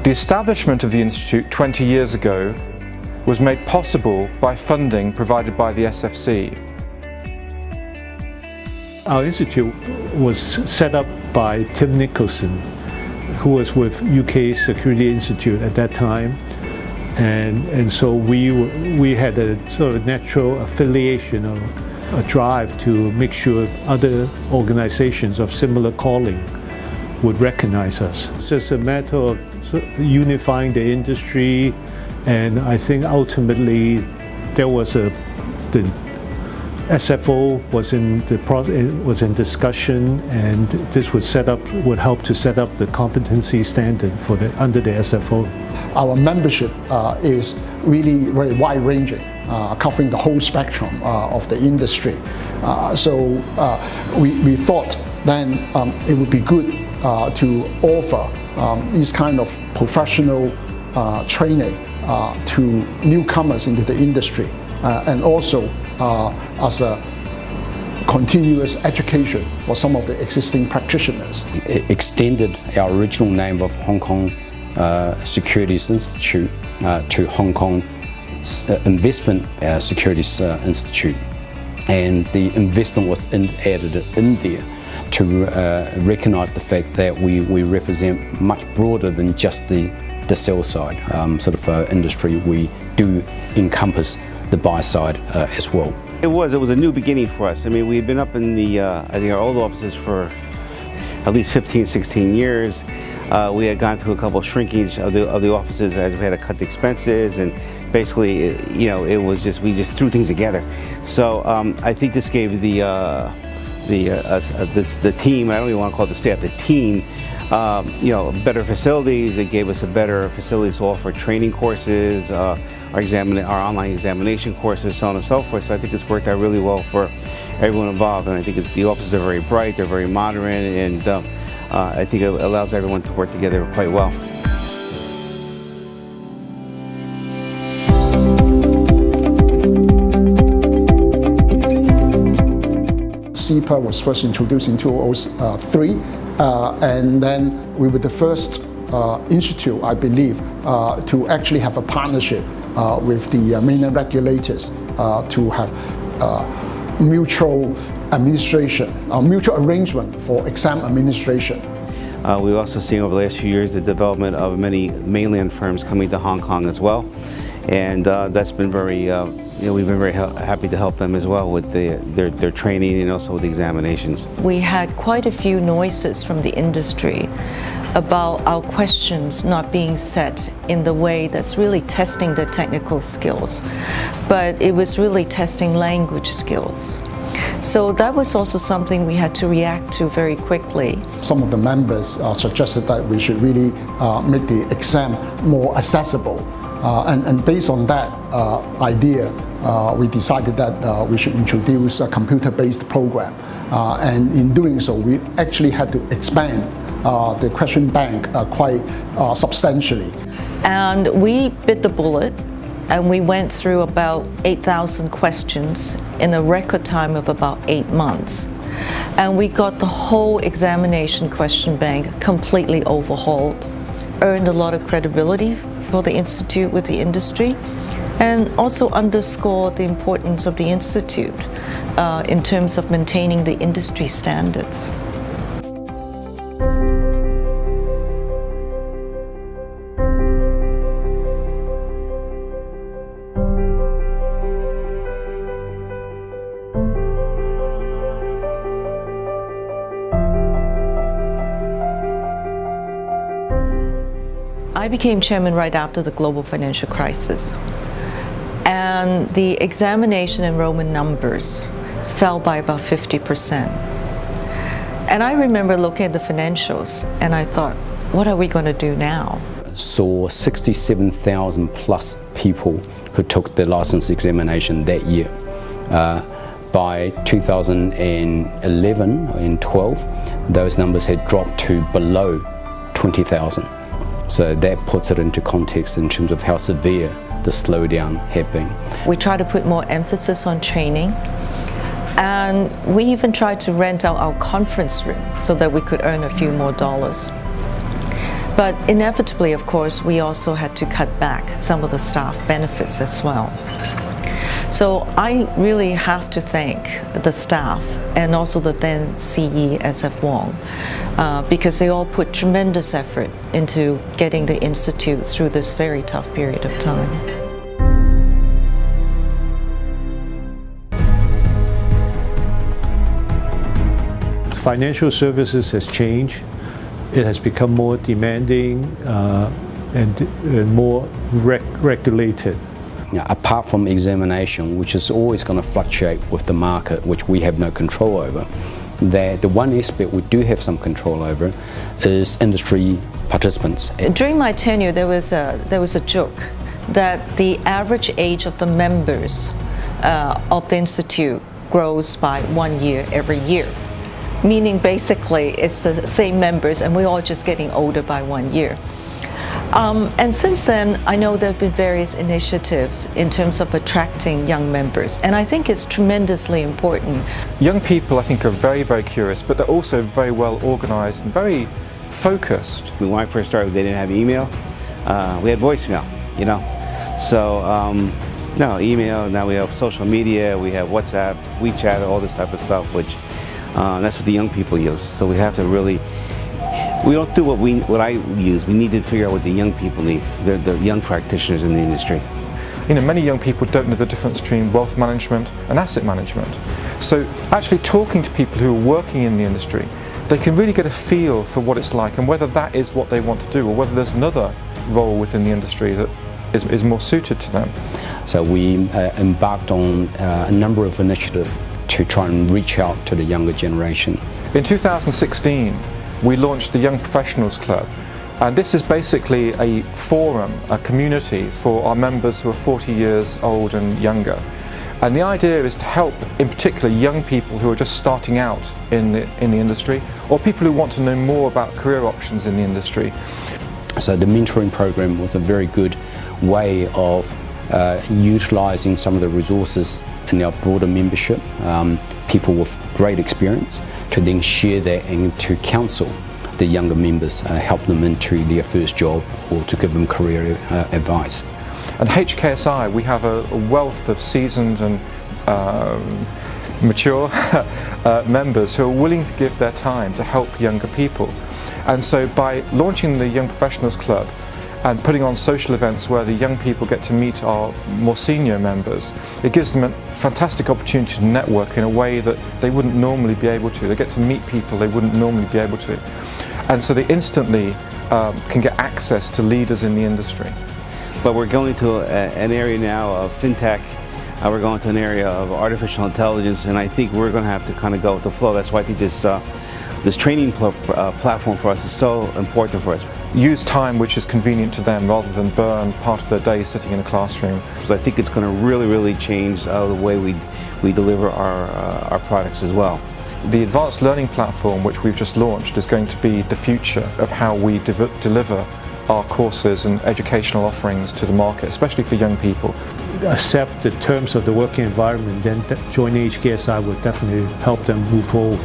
The establishment of the Institute 20 years ago was made possible by funding provided by the SFC. Our institute was set up by Tim Nicholson, who was with UK Security Institute at that time, and so we had a sort of natural affiliation or a drive to make sure other organizations of similar calling would recognize us. It's just a matter of unifying the industry, and I think ultimately there was the SFO was in discussion, and this would help to set up the competency standard for under the SFO. Our membership is really very wide-ranging, covering the whole spectrum of the industry. So we thought then it would be good to offer this kind of professional training to newcomers into the industry, and also as a continuous education for some of the existing practitioners. It extended our original name of Hong Kong Securities Institute to Hong Kong Investment Securities Institute, and the investment was added in there to recognise the fact that we represent much broader than just the sell side industry. We do encompass the buy side as well. It was a new beginning for us. I mean, we had been up in the I think our old offices for at least 15, 16 years. We had gone through a couple of shrinkage of the offices as we had to cut the expenses, and basically, it was just we just threw things together. So I think this gave the team, I don't even want to call it the staff, the team, better facilities. It gave us a better facilities to offer training courses, our online examination courses, so on and so forth. So I think it's worked out really well for everyone involved, and I think the offices are very bright, they're very modern, and I think it allows everyone to work together quite well. CEPA was first introduced in 2003, and then we were the first institute, I believe, to actually have a partnership with the mainland regulators to have mutual administration, mutual arrangement for exam administration. We've also seen over the last few years the development of many mainland firms coming to Hong Kong as well, and that's been very, we've been very happy to help them as well with their training and also with the examinations. We had quite a few noises from the industry about our questions not being set in the way that's really testing the technical skills, but it was really testing language skills. So that was also something we had to react to very quickly. Some of the members suggested that we should really make the exam more accessible. And based on that idea, we decided that we should introduce a computer-based program. And in doing so, we actually had to expand the question bank quite substantially. And we bit the bullet, and we went through about 8,000 questions in a record time of about 8 months. And we got the whole examination question bank completely overhauled, earned a lot of credibility for the Institute with the industry, and also underscored the importance of the Institute in terms of maintaining the industry standards. I became chairman right after the global financial crisis, and the examination enrollment numbers fell by about 50%. And I remember looking at the financials and I thought, what are we going to do now? Saw 67,000 plus people who took the license examination that year. By 2011 and 12, those numbers had dropped to below 20,000. So that puts it into context in terms of how severe the slowdown had been. We tried to put more emphasis on training, and we even tried to rent out our conference room so that we could earn a few more dollars. But inevitably, of course, we also had to cut back some of the staff benefits as well. So I really have to thank the staff and also the then CE SF Wong because they all put tremendous effort into getting the Institute through this very tough period of time. Financial services has changed. It has become more demanding and more regulated. Apart from examination, which is always going to fluctuate with the market, which we have no control over, the one aspect we do have some control over is industry participants. During my tenure, there was a joke that the average age of the members of the Institute grows by 1 year every year. Meaning basically it's the same members and we're all just getting older by 1 year. And since then, I know there have been various initiatives in terms of attracting young members, and I think it's tremendously important. Young people, I think, are very, very curious, but they're also very well organized and very focused. When I first started, they didn't have email. We had voicemail, you know. So, no, email, now we have social media, we have WhatsApp, WeChat, all this type of stuff, which that's what the young people use. So we have to really, we don't do what I use. We need to figure out what the young people need. They're the young practitioners in the industry. You know, many young people don't know the difference between wealth management and asset management. So actually talking to people who are working in the industry, they can really get a feel for what it's like and whether that is what they want to do or whether there's another role within the industry that is more suited to them. So we embarked on a number of initiatives to try and reach out to the younger generation. In 2016, we launched the Young Professionals Club, and this is basically a forum, a community for our members who are 40 years old and younger. And the idea is to help, in particular, young people who are just starting out in the industry, or people who want to know more about career options in the industry. So the mentoring program was a very good way of utilising some of the resources in our broader membership, people with great experience, to then share that and to counsel the younger members, help them into their first job or to give them career advice. At HKSI, we have a wealth of seasoned and mature members who are willing to give their time to help younger people. And so by launching the Young Professionals Club and putting on social events where the young people get to meet our more senior members, it gives them a fantastic opportunity to network in a way that they wouldn't normally be able to. They get to meet people they wouldn't normally be able to. And so they instantly can get access to leaders in the industry. But we're going to an area now of fintech. We're going to an area of artificial intelligence, and I think we're going to have to kind of go with the flow. That's why I think this training platform for us is so important for us. Use time which is convenient to them rather than burn part of their day sitting in a classroom. So I think it's going to really change the way we deliver our products as well. The advanced learning platform which we've just launched is going to be the future of how we deliver our courses and educational offerings to the market, especially for young people. Accept the terms of the working environment, then joining HKSI would definitely help them move forward.